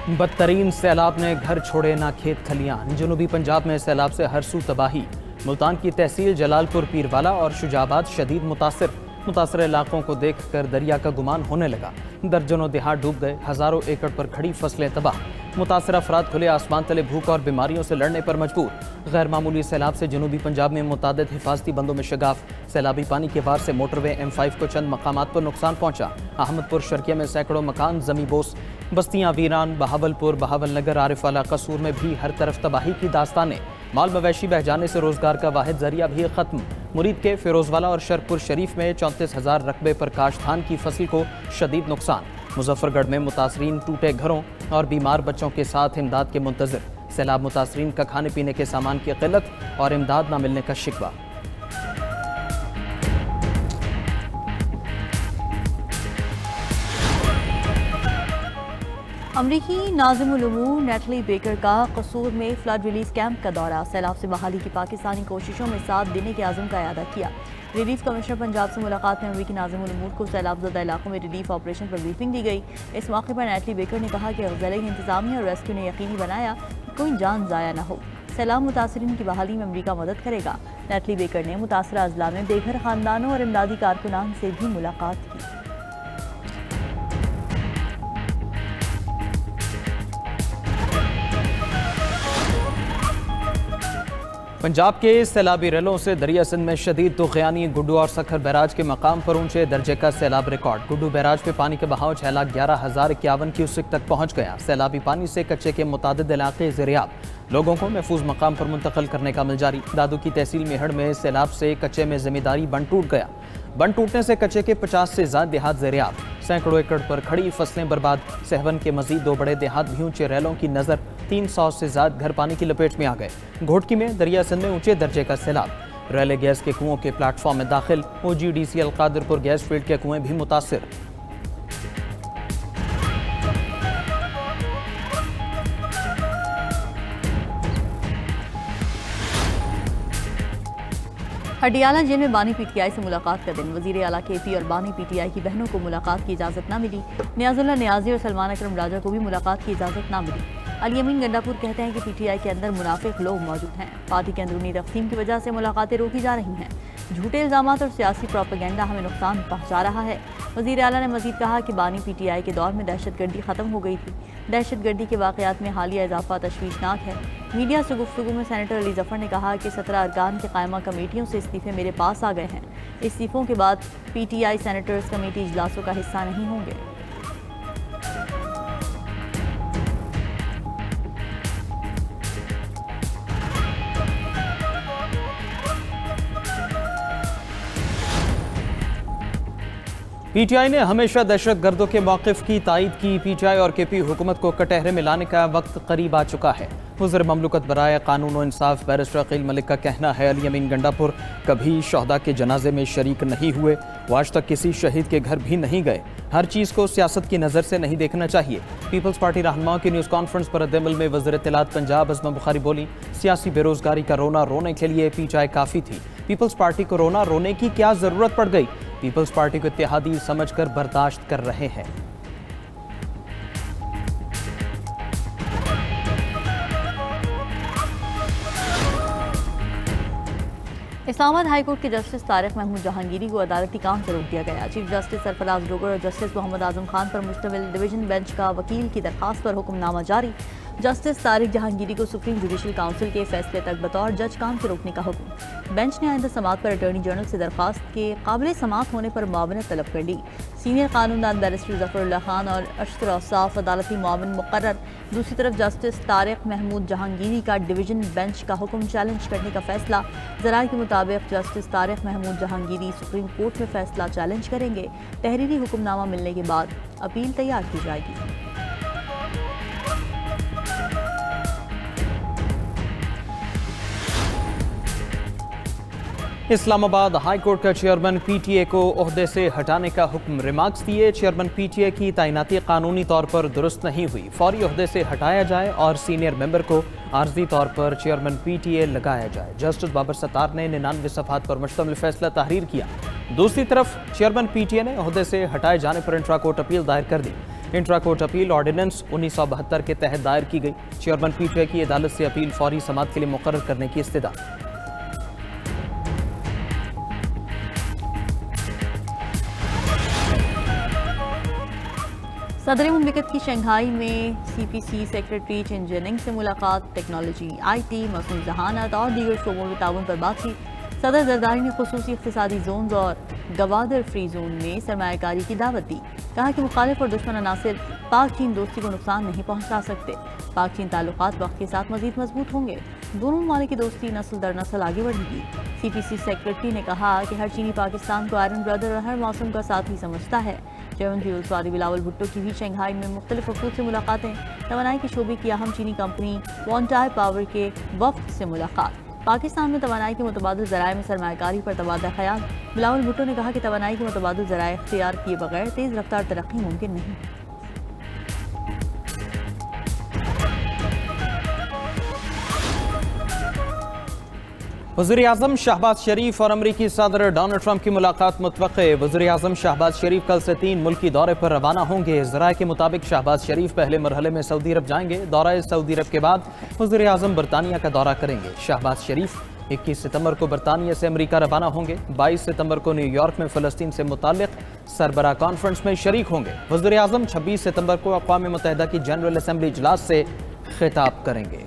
बदतरीन सैलाब ने घर छोड़े ना खेत खलियान। जनूबी पंजाब में सैलाब से हर सू तबाही। मुल्तान की तहसील जलालपुर पीरवाला और शुजाबाद शदीद मुतासर इलाकों को देखकर दरिया का गुमान होने लगा। दर्जनों देहात डूब गए, हजारों एकड़ पर खड़ी फसलें तबाह। मुतासर अफराद खुले आसमान तले भूख और बीमारियों से लड़ने पर मजबूर। गैर मामूली सैलाब से जनूबी पंजाब में मुतादिद हिफाजती बंदों में शगाफ। सैलाबी पानी के वार से मोटरवे M5 को चंद मकामात पर नुकसान पहुंचा। अहमदपुर शर्किया में सैकड़ों मकान जमीबोस, बस्तियां वीरान। बहावलपुर, बहावल नगर, आरिफवाला, कसूर में भी हर तरफ तबाही की दास्तानें। माल मवेशी बह जाने से रोजगार का वाहिद जरिया भी खत्म। मुरीद के फिरोजवाला और शरपुर शरीफ में 34,000 रकबे पर काश धान की फसल को शदीद नुकसान। मुजफ्फरगढ़ में मुतासरीन टूटे घरों और बीमार बच्चों के साथ इमदाद के मुंतजर। सैलाब मुतासरीन का खाने पीने के सामान की किल्लत और इमदाद न मिलने का शिकवा। अमरीकी नाज़िमुल उमूर नेटली बेकर का कसूर में फ्लड रिलीफ कैंप का दौरा। सैलाब से बहाली की पाकिस्तानी कोशिशों में साथ देने के आज़म का इआदा किया। रिलीफ कमिश्नर पंजाब से मुलाकात में अमरीकी नाज़िमुल उमूर को सैलाबज़दा इलाकों में रिलीफ ऑपरेशन पर ब्रीफिंग दी गई। इस मौके पर नेटली बेकर ने कहा कि ज़िले की इंतजामिया और रेस्क्यू ने यकीनी बनाया कि कोई जान ज़ाया न हो। सैलाब मुतासरीन की बहाली में अमरीका मदद करेगा। नेटली बेकर ने मुतासरा अजला में बेघर खानदानों और इमदादी कारकुनान से भी मुलाकात की। पंजाब के सैलाबी रेलों से दरिया सिंध में शदीद तुग़यानी। गुड्डू और सखर बैराज के मकाम पर ऊंचे दर्जे का सैलाब रिकॉर्ड। गुड्डू बैराज पे पानी के बहाव 6,11,051 क्यूसेक तक पहुंच गया। सैलाबी पानी से कच्चे के मुतादिद इलाके ज़ेरियाब। लोगों को महफूज मकाम पर मुंतकिल करने का अमल जारी। दादू की तहसील मेहड़ में सैलाब से कच्चे में ज़मींदारी बंद टूट गया। बंद टूटने से कच्चे के 50 से ज़्यादा देहात ज़ेरियाब। सैकड़ों एकड़ पर खड़ी फसलें बर्बाद। सहवन के मजीद 2 बड़े देहात भी ऊंचे रेलों की नज़र। 300 से ज़्यादा घर पानी की लपेट में आ गए। घोटकी में दरिया सिंध में ऊंचे दर्जे का सैलाब। रेले गैस के कुओं के प्लेटफॉर्म में दाखिल। OGDCL कादरपुर गैस फील्ड के कुएं भी मुतासिर। हटियाला जेल में बानी PTI से मुलाकात का दिन। वजीर आला KP और बानी PTI की बहनों को मुलाकात की इजाज़त न मिली। नियाजुल्लाह नियाजी और सलमान अकरम राजा को भी मुलाकात की इजाज़त न मिली। अली अमीन गंडापुर कहते हैं कि PTI के अंदर मुनाफिक लोग मौजूद हैं। पार्टी के अंदरूनी तकसीम की वजह से मुलाकातें रोकी जा रही हैं। झूठे इल्ज़ामात और सियासी प्रोपेगेंडा हमें नुकसान पहुँचा रहा है। वज़ीर आला ने मज़ीद कहा कि बानी PTI के दौर में दहशतगर्दी ख़त्म हो गई थी। दहशतगर्दी के वाक़यात में हालिया इजाफा तशवीशनाक है। मीडिया से गुफ्तगू में सेनेटर अली जफ़र ने कहा कि 17 अरकान के कायमा कमेटियों से इस्तीफ़े मेरे पास आ गए हैं। इस्तीफ़ों के बाद PTI सेनेटर्स कमेटी इजलासों का हिस्सा नहीं होंगे। PTI ने हमेशा दहशत गर्दों के मौक़िफ़ की तायद की। PTI और KP हुकूमत को कटहरे में लाने का वक्त करीब आ चुका है। वज़ीर ममलकत बराए कानून और इंसाफ बैरिस्टर अकील मलिक का कहना है अली अमीन गंडापुर कभी शहदा के जनाजे में शरीक नहीं हुए। वो आज तक किसी शहीद के घर भी नहीं गए। हर चीज़ को सियासत की नज़र से नहीं देखना चाहिए। पीपल्स पार्टी रहनुमाओं की न्यूज़ कॉन्फ्रेंस पर रद्द-ए-अमल में वज़ीर इत्तलात पंजाब अज़मा बुखारी बोली, सियासी बेरोज़गारी का रोना रोने के लिए PTI काफ़ी थी। पीपल्स पार्टी को रोना रोने की क्या ज़रूरत पड़ गई? पीपल्स पार्टी को इत्तेहादी समझकर बर्दाश्त कर रहे हैं। इस्लामाबाद हाई कोर्ट के जस्टिस तारिक महमूद जहांगीरी को अदालती काम से रोक दिया गया। चीफ जस्टिस सरफराज डोगर और जस्टिस मोहम्मद आजम खान पर मुश्तमिल डिवीजन बेंच का वकील की दरखास्त पर हुक्मनामा जारी। जस्टिस तारिक जहांगीरी को सुप्रीम जुडिशल काउंसिल के फैसले तक बतौर जज काम से रोकने का हुक्म। बेंच ने आइंदा समात पर अटॉर्नी जनरल से दरखास्त के काबिल समात होने पर मुआवनत तलब कर ली। सीनियर कानूनदान बैरिस्टर जफरुल्लाह खान और अशतर औसाफ अदालती मुआविन मुकर्रर। दूसरी तरफ जस्टिस तारिक महमूद जहांगीरी का डिवीजन बेंच का हुक्म चैलेंज करने का फैसला। ज़राए के मुताबिक justice Tariq Mahmood Jahangiri supreme court में फैसला चैलेंज करेंगे। तहरीरी हुक्मनामा मिलने के बाद अपील तैयार की जाएगी। इस्लामाबाद हाई कोर्ट का चेयरमैन PTA को ओहदे से हटाने का हुक्म। रिमार्क्स दिए, चेयरमैन PTA की तैनाती कानूनी तौर पर दुरुस्त नहीं हुई। फौरी ओहदे से हटाया जाए और सीनियर मेंबर को आर्जी तौर पर चेयरमैन PTA लगाया जाए। जस्टिस बाबर सत्तार ने 99 सफ़हात पर मुश्तमिल फैसला तहरीर किया। दूसरी तरफ चेयरमैन PTA ने ओहदे से हटाए जाने पर इंट्रा कोर्ट अपील दायर कर दी। इंट्रा कोर्ट अपील ऑर्डिनेंस 1972 के तहत दायर की गई। चेयरमैन पीटीआई की अदालत से अपील फौरी समाअत के लिए मुकर्रर करने की इस्तदा। सदर मुमलिकत की शंघाई में CPC सेक्रेटरी चिन जेनिंग से मुलाकात, टेक्नोलॉजी, IT, मसनूई ज़हानत और दीगर शोबों में ताउन पर बातचीत। सदर जरदारी ने खुसूसी इख्तिसादी जोन और गवादर फ्री जोन में सरमायाकारी की दावत दी। कहा कि मुखालिफ और दुश्मन अनासिर पाक चीन दोस्ती को नुकसान नहीं पहुंचा सकते। पाक चीन ताल्लुकात वक्त के साथ मजीद मजबूत होंगे। दोनों ममालिक की दोस्ती नस्ल दर नस्ल आगे बढ़ेगी। CPC सेक्रेटरी ने कहा कि हर चीनी पाकिस्तान को आयरन ब्रदर और हर मौसम का साथी समझता है। चेयरमैन फ्यूल सवादी बिलावल भुट्टो की भी शंघाई में मुख्तलिफ वफूद से मुलाकातें। तवानाई के शोबे की अहम चीनी कंपनी वॉन्टाई पावर के वफ्द से मुलाकात। पाकिस्तान में तवानाई के मुतबादिल ज़राए में सरमायाकारी पर तबादला ख्याल। बिलावल भुट्टो ने कहा कि तवानाई के मुतबादिल ज़राए इख्तियार किए बगैर तेज़ रफ्तार तरक्की मुमकिन नहीं। वज़ीर-ए-आज़म शहबाज शरीफ और अमरीकी सदर डोनाल्ड ट्रंप की मुलाकात मुतवक्के। वज़ीर-ए-आज़म शहबाज शरीफ कल से 3 मुल्की दौरे पर रवाना होंगे। ज़राए के मुताबिक शहबाज शरीफ पहले मरहले में सऊदी अरब जाएंगे। दौरा सऊदी अरब के बाद वज़ीर-ए-आज़म बरतानिया का दौरा करेंगे। शहबाज शरीफ 21 सितंबर को बरतानिया से अमरीका रवाना होंगे। 22 सितंबर को न्यूयॉर्क में फ़लस्तीन से मुताल्लिक़ सरबराह कॉन्फ्रेंस में शरीक होंगे। वज़ीर-ए-आज़म 26 सितंबर को अक़वाम मुत्तहिदा की जनरल असम्बली इजलास से खिताब करेंगे।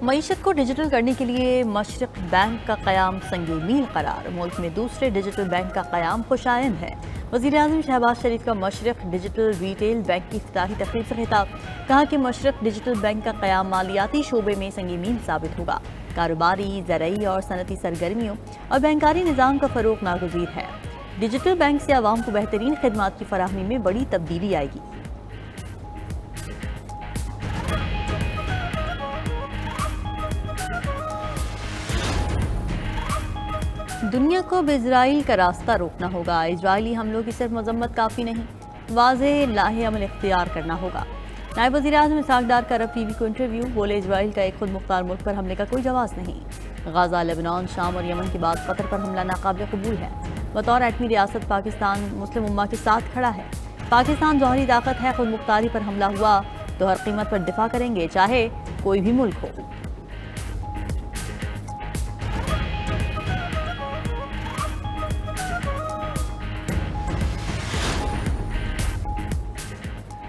मईशत को डिजिटल करने के लिए मशरक़ बैंक का क़याम संग मील करार। मुल्क में दूसरे डिजिटल बैंक का क़याम खुशाइन है। वज़ीर-ए-आज़म शहबाज शरीफ का मशरक़ डिजिटल रिटेल बैंक की इफ्तिताही तकरीब से खिताब। कहा कि मशरक़ डिजिटल बैंक का क़याम मालियाती शोबे में संग मील साबित होगा। कारोबारी, ज़रई और सनती सरगर्मियों और बैंकारी निज़ाम का फ़रोग़ नागुज़ीर है। डिजिटल बैंक से आवाम को बेहतरीन खिदमात की फराहमी में बड़ी तब्दीली आएगी। दुनिया को अब इजराइल का रास्ता रोकना होगा। इजरायली हमलों की सिर्फ मजम्मत काफ़ी नहीं, वाज़ेह लाहे अमल इख्तियार करना होगा। नायब वज़ीर-ए-आज़म इसहाक़ डार का अरब TV को इंटरव्यू। बोले इजराइल का एक खुद मुख्तार मुल्क पर हमले का कोई जवाज़ नहीं। गाज़ा, लेबनान, शाम और यमन के बाद कतर पर हमला नाकाबिल कबूल है। बतौर एटमी रियासत पाकिस्तान मुस्लिम उम्मा के साथ खड़ा है। पाकिस्तान जौहरी ताकत है। खुद मुख्तारी पर हमला हुआ तो हर कीमत पर दिफा करेंगे, चाहे कोई भी मुल्क हो।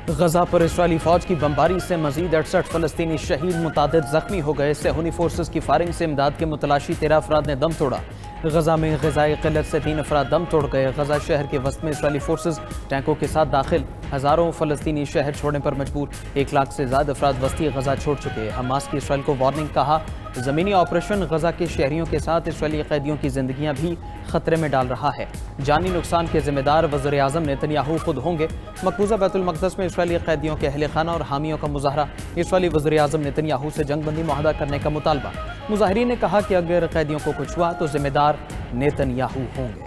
गजा पर इस्राएली फौज की बमबारी से मजीद 68 फलस्तीनी शहीद, मुतादिद जख्मी हो गए। सेहूनी फोर्सेस की फायरिंग से इमदाद के मुतलाशी 13 अफराद ने दम तोड़ा। गजा में ग़िज़ाई क़िल्लत से 3 अफराद दम तोड़ गए। गजा शहर के वस्त में इस्राएली फोर्सेस टैंकों के साथ दाखिल। हज़ारों फलस्तीनी शहर छोड़ने पर मजबूर। 1 लाख से ज़्यादा अफराद वस्ती गजा छोड़ चुके। हमास की इसराइल को वार्निंग। कहा ज़मीनी ऑपरेशन गजा के शहरियों के साथ इसराइली कैदियों की जिंदगियां भी खतरे में डाल रहा है। जानी नुकसान के जिम्मेदार वज़ीर-ए-आज़म नेतन्याहू खुद होंगे। मकबूजा बैतुल मक़दस में इसराइली कैदियों के अहले खाना और हामियों का मुजाहरा। इसराइली वज़ीर-ए-आज़म नेतन्याहू से जंगबंदी मुआहदा करने का मुतालबा। मुजाहिरीन ने कहा कि अगर कैदियों को कुछ हुआ तो जिम्मेदार नेतन्याहू होंगे।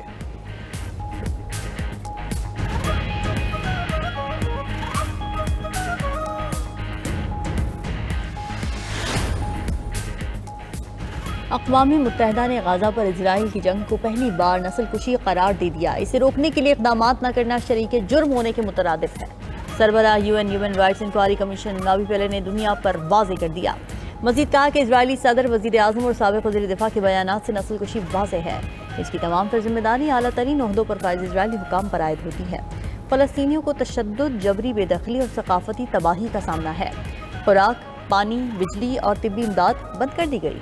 अक़वाम मुत्तहिदा ने गाज़ा पर इजराइल की जंग को पहली बार नस्लकुशी करार दे दिया। इसे रोकने के लिए इक़दाम न करना शरीके जुर्म होने के मुतरादिफ है। सरबराह UN human rights inquiry commission Navi Pillay ने दुनिया पर वाज़ेह कर दिया। मज़ीद कहा कि इजरायली सदर, वज़ीर-ए-आज़म और साबिक़ वज़ीर दिफ़ा के बयानात से नस्लकुशी वाज़ेह है। इसकी तमाम तर जिम्मेदारी आला तरीन ओहदों पर फाइज़ इजरायली हुकाम पर आयद होती है। फ़लस्तीनियों को तशद्दुद, जबरी बेदखली और सकाफ़ती तबाही का सामना है। खुराक, पानी, बिजली और तिब्बी इमदाद बंद कर दी गई।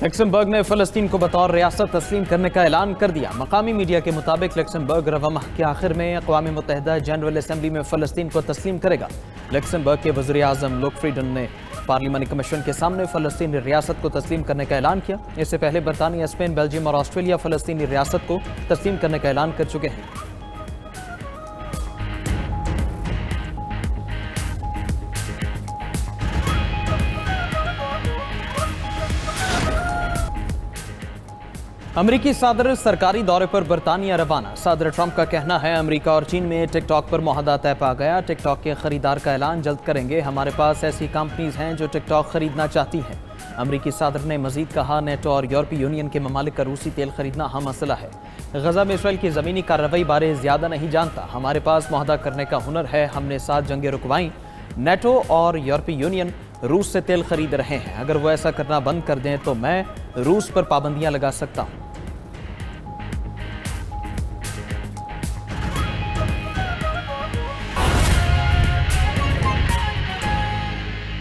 लक्समबर्ग ने फ़लस्तीन को बतौर रियासत तस्लीम करने का ऐलान कर दिया। मकामी मीडिया के मुताबिक लक्समबर्ग रवा माह के आखिर में अक़वाम मुत्तहिदा जनरल असम्बली में फ़लस्तीन को तस्लीम करेगा। लक्समबर्ग के वज़ीर-ए-आज़म लुक फ्रीडन ने पार्लिमानी कमीशन के सामने फ़लस्तीनी रियासत को तस्लीम करने का ऐलान किया। इससे पहले बरतानिया, स्पेन, बेल्जियम और ऑस्ट्रेलिया फ़लस्तीनी रियासत को तस्लीम करने का ऐलान कर चुके हैं। अमरीकी सदर सरकारी दौरे पर बरतानिया रवाना। सदर ट्रंप का कहना है अमेरिका और चीन में टिकटॉक पर मुआहदा तय पा गया। टिकटॉक के खरीदार का ऐलान जल्द करेंगे। हमारे पास ऐसी कंपनीज हैं जो टिकटॉक खरीदना चाहती हैं। अमरीकी सदर ने मजीद कहा, नेटो और यूरोपीय यूनियन के ममालिक का रूसी तेल खरीदना अहम मसला है। गजा में इसराइल की ज़मीनी कार्रवाई बारे ज़्यादा नहीं जानता। हमारे पास मुआहदा करने का हुनर है। हमने 7 जंगें रुकवाईं। नेटो और यूरोपीय यूनियन रूस से तेल खरीद रहे हैं। अगर वो ऐसा करना बंद कर दें तो मैं रूस पर पाबंदियां लगा सकता हूं।